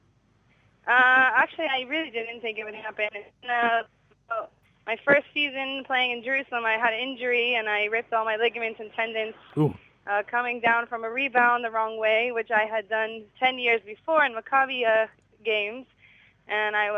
Actually, I really didn't think it would happen. My first season playing in Jerusalem, I had an injury, and I ripped all my ligaments and tendons coming down from a rebound the wrong way, which I had done 10 years before in Maccabi games. And I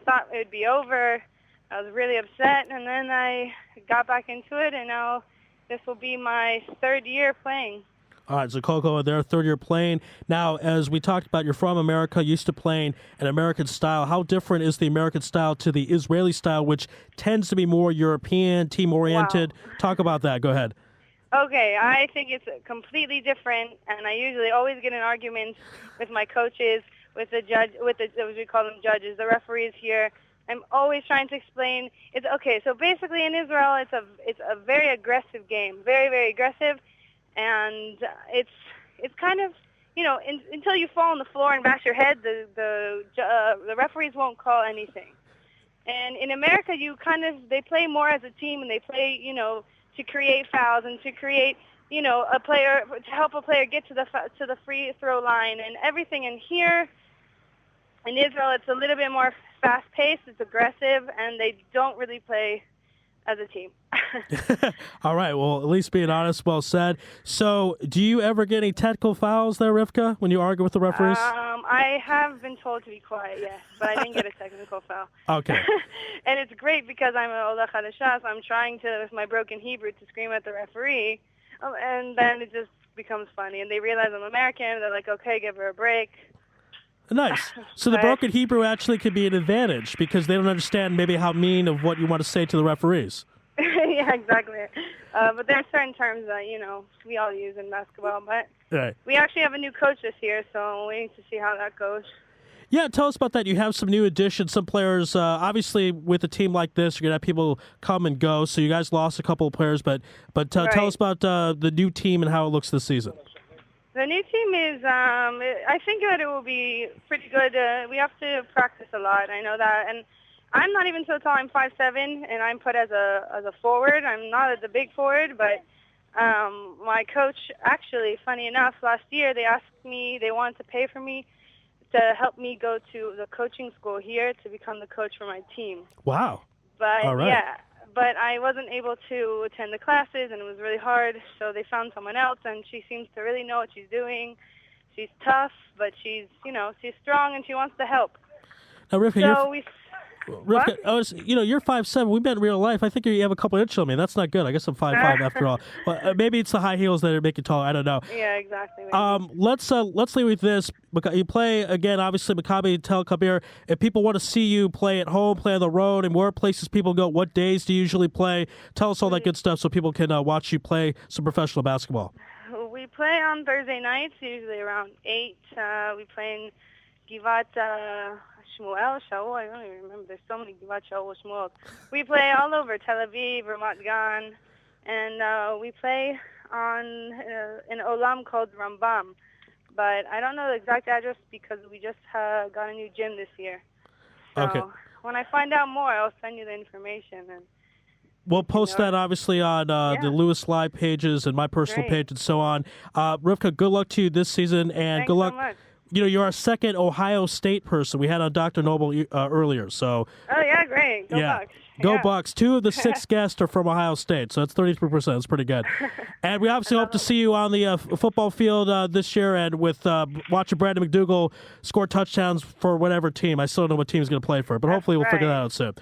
thought it would be over. I was really upset, and then I got back into it, and now this will be my 3rd year playing. All right, so Coco, their 3rd year playing. Now, as we talked about, you're from America, used to playing an American style. How different is the American style to the Israeli style, which tends to be more European, team-oriented? Wow. Talk about that. Go ahead. Okay, I think it's completely different, and I usually always get in arguments with my coaches, with the judge, as we call them judges, the referees here. I'm always trying to explain. It's okay. So basically, in Israel, it's a very aggressive game, very, very aggressive, and it's kind of, until you fall on the floor and bash your head, the referees won't call anything. And in America, they play more as a team, and they play, to create fouls and to create, a player to help a player get to the free throw line and everything. And here in Israel, it's a little bit more fast-paced, it's aggressive, and they don't really play as a team. All right, well, at least being honest, well said. So do you ever get any technical fouls there, Rivka, when you argue with the referees? I have been told to be quiet, yes, but I didn't get a technical foul. Okay. And it's great because I'm an Ola Chadasha, so I'm trying to, with my broken Hebrew, to scream at the referee, and then it just becomes funny. And they realize I'm American, they're like, okay, give her a break. Nice. So the broken Hebrew actually could be an advantage because they don't understand maybe how mean of what you want to say to the referees. Yeah, exactly. But there are certain terms that, we all use in basketball. But right. We actually have a new coach this year, so I'm waiting to see how that goes. Yeah, tell us about that. You have some new additions, some players. Obviously, with a team like this, you're going to have people come and go. So you guys lost a couple of players, but right. Tell us about the new team and how it looks this season. The new team is, I think that it will be pretty good. We have to practice a lot. I know that. And I'm not even so tall. I'm 5'7", and I'm put as a forward. I'm not the big forward, but my coach, actually, funny enough, last year they wanted to pay for me to help me go to the coaching school here to become the coach for my team. Wow. But, all right. Yeah. But I wasn't able to attend the classes, and it was really hard, so they found someone else, and she seems to really know what she's doing. She's tough, but she's strong, and she wants to help. Now, Rivka, Rivka, you're 5'7". We met in real life. I think you have a couple inches on me. That's not good. I guess I'm 5'5" after all. Well, maybe it's the high heels that make you tall. I don't know. Yeah, exactly. Maybe. Let's leave with this. You play again, obviously, Maccabi Tel Kabir. If people want to see you play at home, play on the road, and where places people go, what days do you usually play? Tell us all that good stuff so people can watch you play some professional basketball. We play on Thursday nights, usually around 8. We play in Givat Shmuel, Shaul. I don't even remember. There's so many Givat Shaul Shmuel. We play all over Tel Aviv, Ramat Gan, and we play on an olam called Rambam. But I don't know the exact address because we just got a new gym this year. So okay. When I find out more, I'll send you the information. And we'll post that, obviously, on the Lewis Live pages and my personal page and so on. Rivka, good luck to you this season, and Thanks good luck. So much. You're our second Ohio State person. We had on Dr. Noble earlier. So. Oh, yeah, great. Go Bucks. Go Bucks. 2 of the 6 guests are from Ohio State, so that's 33%. That's pretty good. And we obviously hope to see you on the football field this year and with watching Brandon McDougal score touchdowns for whatever team. I still don't know what team he's going to play for, but hopefully we'll figure that out soon.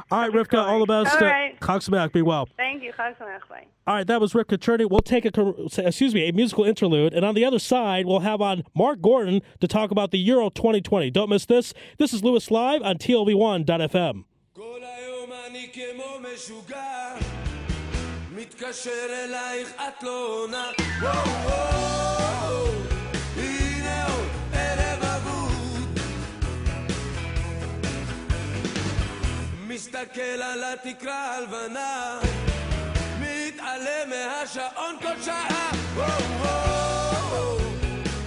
All right, Rivka, all the best. All right. Chag Sameach, be well. Thank you. Chag Sameach. Bye. All right, that was Rivka Cherney. We'll take a musical interlude, and on the other side, we'll have on Mark Gordon to talk about the Euro 2020. Don't miss this. This is Lewis Live on TLV1.FM. כל היום אני כמו משוגע מתקשר אלייך את לא עונה הנה עוד ערב אבוד מסתכל על התקרה הלבנה מתעלם מהשעון כל שעה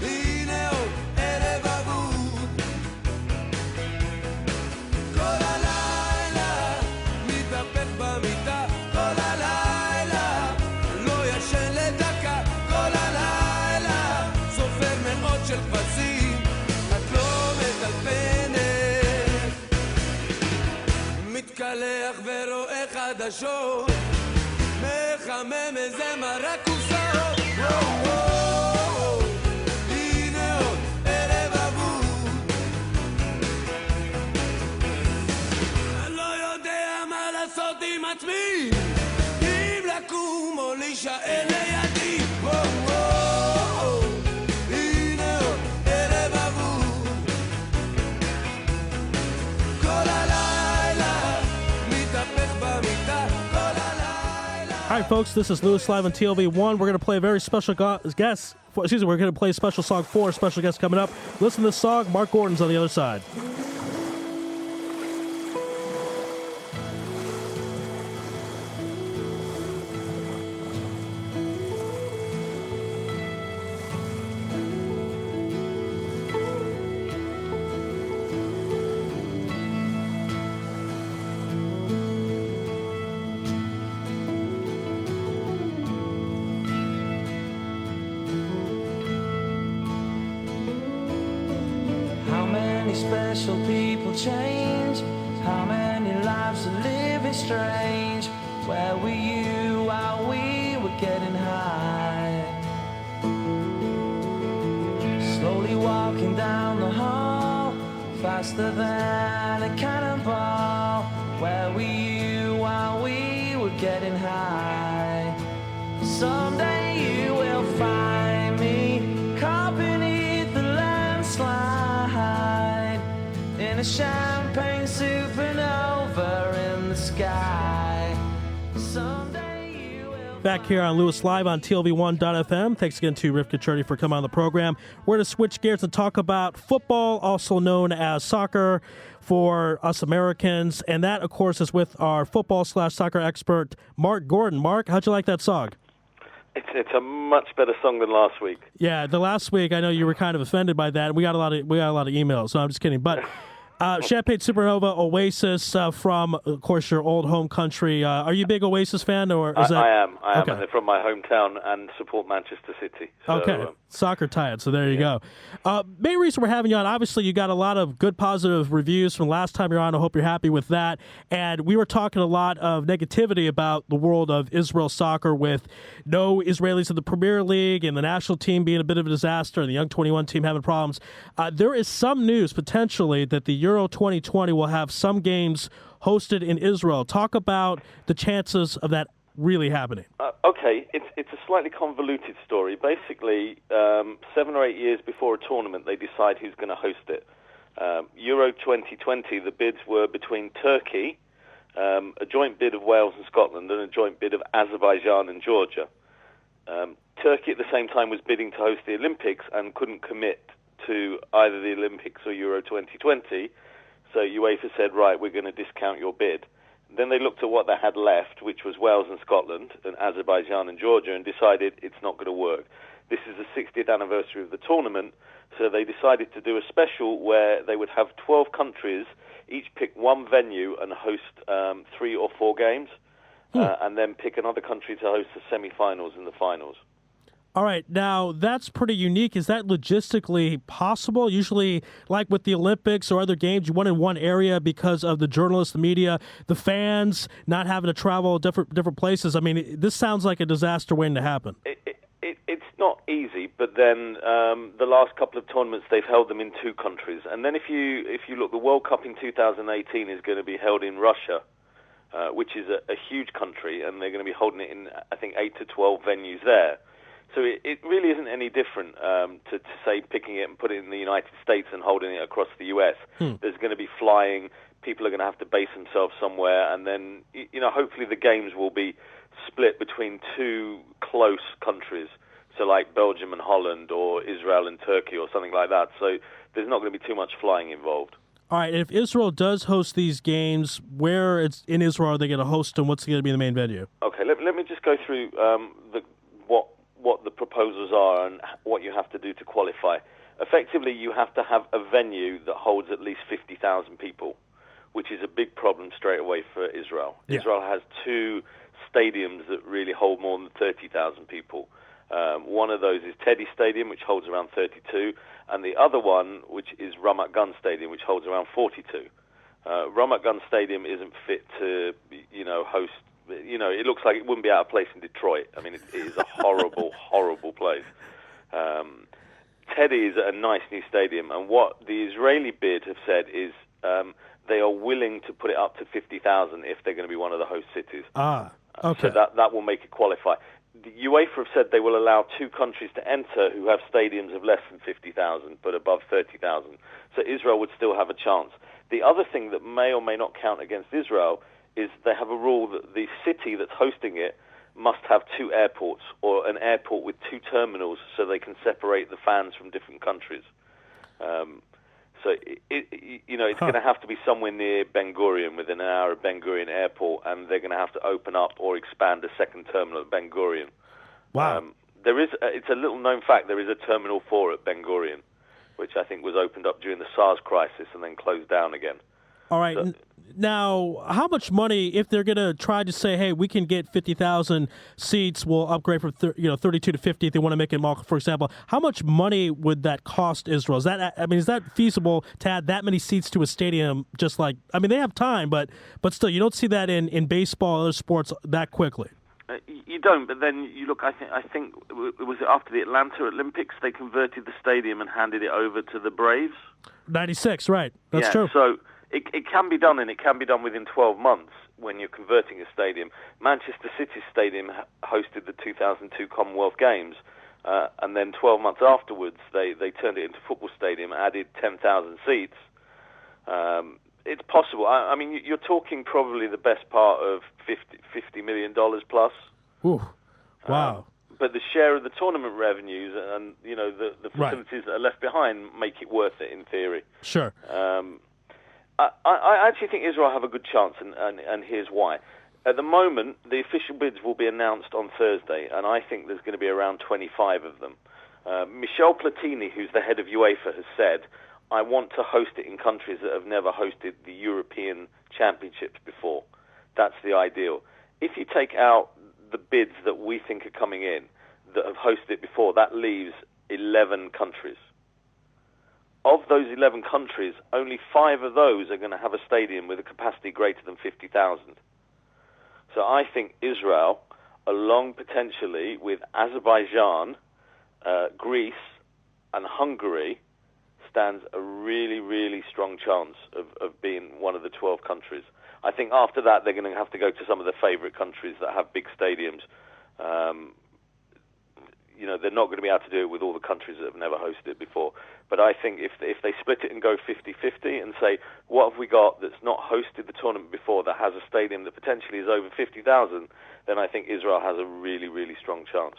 הנה עוד ערב אבוד כל הלילה מתהפך במיטה כל הלילה לא ישן לדקה כל הלילה סופר מאות של כבשים את לא מטלפנת מתקלח ורואה חדשות מחמם איזה מרק קופסאות הנה עוד ערב אבוד אני לא יודע מה לעשות עם עצמי אם לקום או להישאר לידי הנה עוד ערב אבוד כל הלילה מתהפך במיטה כל הלילה All right, folks, this is Lewis Live on TLV1. We're going to play a very special guest. We're going to play a special song for a special guest coming up. Listen to this song. Mark Gordon's on the other side. How many special people change? How many lives are living strange? Where were you while we were getting high? Slowly walking down the hall, faster than a cannonball. Where were you while we were getting high? Someday you will find me caught beneath the landslide in a champagne supernova in the sky. Someday you will Back here on Lewis Live on TLV1.FM. Thanks again to Rivka Cherney for coming on the program. We're going to switch gears and talk about football, also known as soccer for us Americans. And that, of course, is with our football/soccer expert, Mark Gordon. Mark, how'd you like that song? It's a much better song than last week. Yeah, the last week I know you were kind of offended by that. We got a lot of emails, so I'm just kidding. But Champagne Supernova, Oasis from, of course, your old home country. Are you a big Oasis fan, or is that? I am. Okay. And they're from my hometown and support Manchester City. So, okay, soccer tied. So there you go. Main reason we're having you on, obviously, you got a lot of good positive reviews from last time you're on. I hope you're happy with that. And we were talking a lot of negativity about the world of Israel soccer with no Israelis in the Premier League and the national team being a bit of a disaster and the Young 21 team having problems. There is some news potentially that the Euro 2020 will have some games hosted in Israel. Talk about the chances of that really happening. Okay, it's a slightly convoluted story. Basically, 7 or 8 years before a tournament, they decide who's going to host it. Euro 2020, the bids were between Turkey, a joint bid of Wales and Scotland, and a joint bid of Azerbaijan and Georgia. Turkey at the same time was bidding to host the Olympics and couldn't commit to either the Olympics or Euro 2020, so UEFA said, right, we're going to discount your bid. Then they looked at what they had left, which was Wales and Scotland, and Azerbaijan and Georgia, and decided it's not going to work. This is the 60th anniversary of the tournament, so they decided to do a special where they would have 12 countries, each pick one venue and host 3 or 4 games, and then pick another country to host the semi-finals and the finals. All right, now that's pretty unique. Is that logistically possible? Usually, like with the Olympics or other games, you want in one area because of the journalists, the media, the fans not having to travel different places. I mean, this sounds like a disaster waiting to happen. It's not easy, but then the last couple of tournaments they've held them in 2 countries, and then if you look, the World Cup in 2018 is going to be held in Russia, which is a huge country, and they're going to be holding it in, I think, 8 to 12 venues there. So it really isn't any different to say picking it and putting it in the United States and holding it across the US. There's going to be flying. People are going to have to base themselves somewhere, and then hopefully the games will be split between 2 close countries. So like Belgium and Holland, or Israel and Turkey, or something like that. So there's not going to be too much flying involved. All right, if Israel does host these games, where in Israel are they going to host them? What's going to be the main venue? Okay, let me just go through what the proposals are and what you have to do to qualify. Effectively, you have to have a venue that holds at least 50,000 people, which is a big problem straight away for Israel. Yeah. Israel has 2 stadiums that really hold more than 30,000 people. One of those is Teddy Stadium, which holds around 32, and the other one, which is Ramat Gan Stadium, which holds around 42. Ramat Gan Stadium isn't fit to, host. It looks like it wouldn't be out of place in Detroit. I mean, it is a horrible, horrible place. Teddy is a nice new stadium, and what the Israeli bid have said is they are willing to put it up to 50,000 if they're going to be one of the host cities. Okay. So that will make it qualify. The UEFA have said they will allow 2 countries to enter who have stadiums of less than 50,000 but above 30,000. So Israel would still have a chance. The other thing that may or may not count against Israel is they have a rule that the city that's hosting it must have 2 airports, or an airport with 2 terminals, so they can separate the fans from different countries. So it's going to have to be somewhere near Ben Gurion, within an hour of Ben Gurion Airport, and they're going to have to open up or expand a second terminal at Ben Gurion. Wow. It's a little known fact, there is a Terminal 4 at Ben Gurion, which I think was opened up during the SARS crisis and then closed down again. All right. Now, how much money, if they're going to try to say, hey, we can get 50,000 seats, we'll upgrade from 32 to 50 if they want to make it more, for example, how much money would that cost Israel? Is that feasible to add that many seats to a stadium? They have time, but still, you don't see that in baseball or other sports that quickly. You don't, but then you look, I think it was after the Atlanta Olympics, they converted the stadium and handed it over to the Braves. 96, right. That's true. So it can be done, and it can be done within 12 months when you're converting a stadium. Manchester City Stadium hosted the 2002 Commonwealth Games, and then 12 months afterwards, they turned it into a football stadium, added 10,000 seats. It's possible. I mean, you're talking probably the best part of $50 million plus. Ooh, wow. But the share of the tournament revenues and the facilities that are left behind make it worth it in theory. Sure. I actually think Israel have a good chance, and here's why. At the moment, the official bids will be announced on Thursday, and I think there's going to be around 25 of them. Michel Platini, who's the head of UEFA, has said, I want to host it in countries that have never hosted the European Championships before. That's the ideal. If you take out the bids that we think are coming in that have hosted it before, that leaves 11 countries. Of those 11 countries, only 5 of those are going to have a stadium with a capacity greater than 50,000. So I think Israel, along potentially with Azerbaijan, Greece, and Hungary, stands a really, really strong chance of being one of the 12 countries. I think after that, they're going to have to go to some of the favorite countries that have big stadiums. They're not going to be able to do it with all the countries that have never hosted it before. But I think if they split it and go 50-50 and say, what have we got that's not hosted the tournament before that has a stadium that potentially is over 50,000, then I think Israel has a really, really strong chance.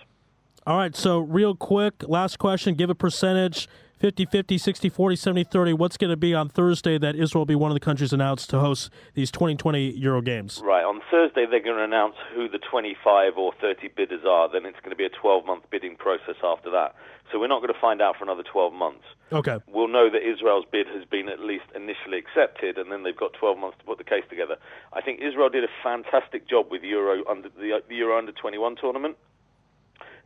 All right, so real quick, last question, give a percentage, 50-50, 60-40, 70-30. What's going to be on Thursday that Israel will be one of the countries announced to host these 2020 Euro Games? Right, on Thursday they're going to announce who the 25 or 30 bidders are. Then it's going to be a 12-month bidding process after that. So we're not going to find out for another 12 months. Okay. We'll know that Israel's bid has been at least initially accepted, and then they've got 12 months to put the case together. I think Israel did a fantastic job with the Euro Under 21 tournament.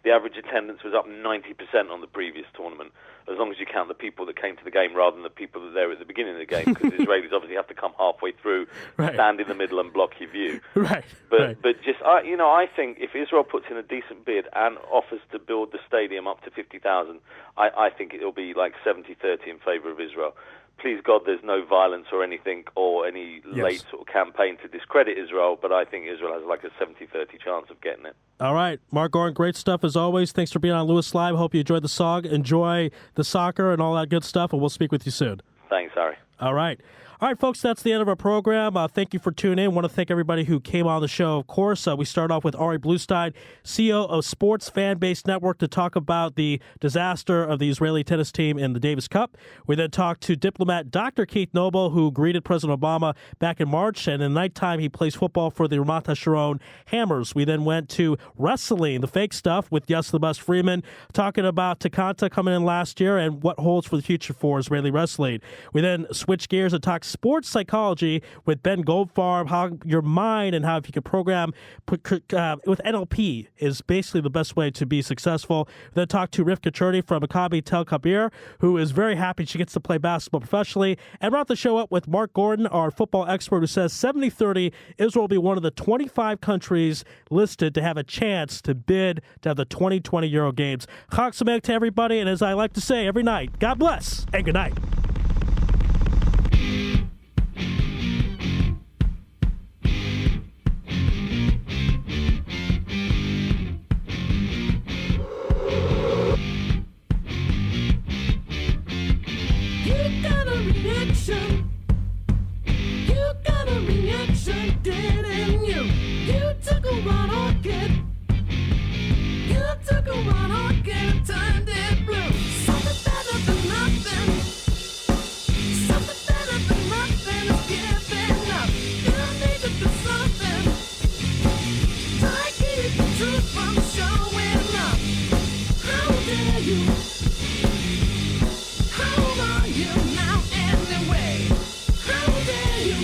The average attendance was up 90% on the previous tournament, as long as you count the people that came to the game rather than the people that were there at the beginning of the game, because Israelis obviously have to come halfway through, right, stand in the middle and block your view. Right. But just, I think if Israel puts in a decent bid and offers to build the stadium up to 50,000, I think it'll be like 70-30 in favor of Israel. Please God, there's no violence or anything or any late sort of campaign to discredit Israel, but I think Israel has like a 70-30 chance of getting it. All right. Mark Gorin, great stuff as always. Thanks for being on Louis Live. Hope you enjoyed the song, enjoy the soccer and all that good stuff, and we'll speak with you soon. Thanks, Ari. All right. All right, folks, that's the end of our program. Thank you for tuning in. I want to thank everybody who came on the show, of course. We start off with Ari Bluestein, CEO of Sports Fan Base Network, to talk about the disaster of the Israeli tennis team in the Davis Cup. We then talked to diplomat Dr. Keith Noble, who greeted President Obama back in March, and in nighttime he plays football for the Ramat HaSharon Hammers. We then went to wrestling, the fake stuff, with Yussi the Bus Friedman, talking about Takanta coming in last year and what holds for the future for Israeli wrestling. We then switched gears and talked sports psychology with Ben Goldfarm, how your mind and how if you can program with NLP is basically the best way to be successful. Then talked to Rivka Cherny from Maccabi Tel Kabir, who is very happy she gets to play basketball professionally. And wrap the show up with Mark Gordon, our football expert, who says 70-30, Israel will be one of the 25 countries listed to have a chance to bid to have the 2020 Euro Games. Chag Sameach to everybody, and as I like to say every night, God bless and good night. Didn't you? You took a one orchid. You took a one orchid and turned it blue. Something better than nothing. Something better than nothing is giving up. You need to do something. Try to keep the truth from showing up. How dare you? How are you now anyway? How dare you?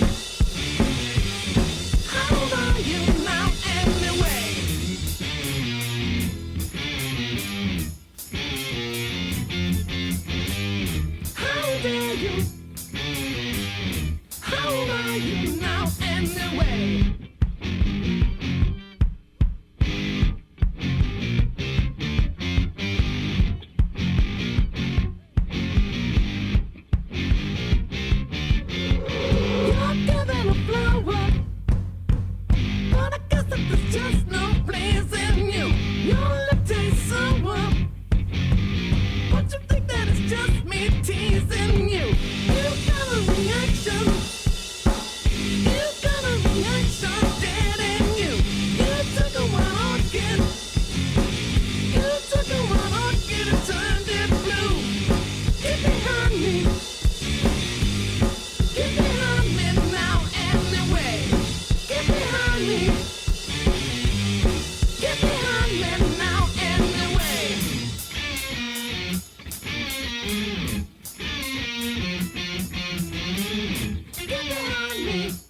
Get behind me.